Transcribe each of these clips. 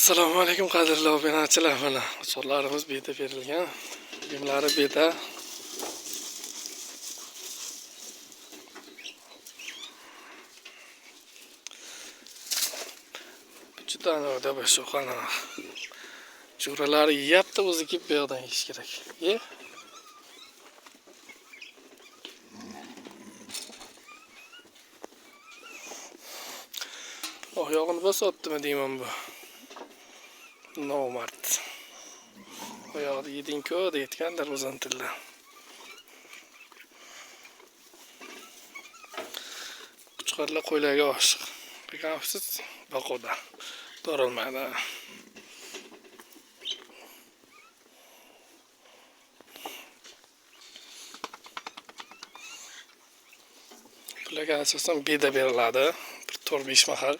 Assalomu alaykum qadrli obunachilar. Mana qo'chqorlarimiz beta berilgan. Yemlari beta. Juda noda boshqana. Jo'ralari yeyapti, o'zi kelib bu yoqdan yeyish kerak. Ye. Oyog'ini bosotdimi deyman bu. Nomard. Oyog'ida yeding-ku deyotgandir o'zim tilla. Qo'chqorlar qo'ylarga oshiq. Bigamsiz boqoda. Dorilmaydi. Bularga asosan beda beriladi. 4-5 mahal.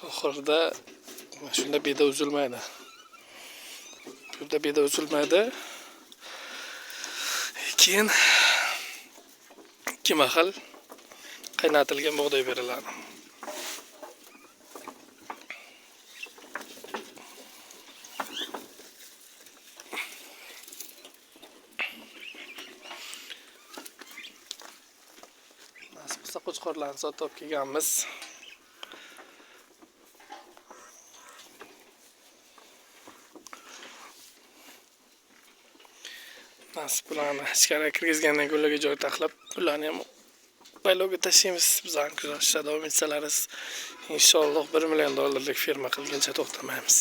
Oxirida shunda beda uzilmaydi. Burada beda uzilmaydi. Keyin 2 mahal qaynatilgan bug'doy beriladi. Nasib bo'lsa qo'chqorlarni sotib kelganmiz. Nasib bularni ichkariga kirgizgandan ko'larga joy taxlab, ularni ham baylovga tashlaymiz. Bizlarni kuzatishda davom etsalaringiz, inshaalloh $1 million ferma qilguncha to'xtamaymiz.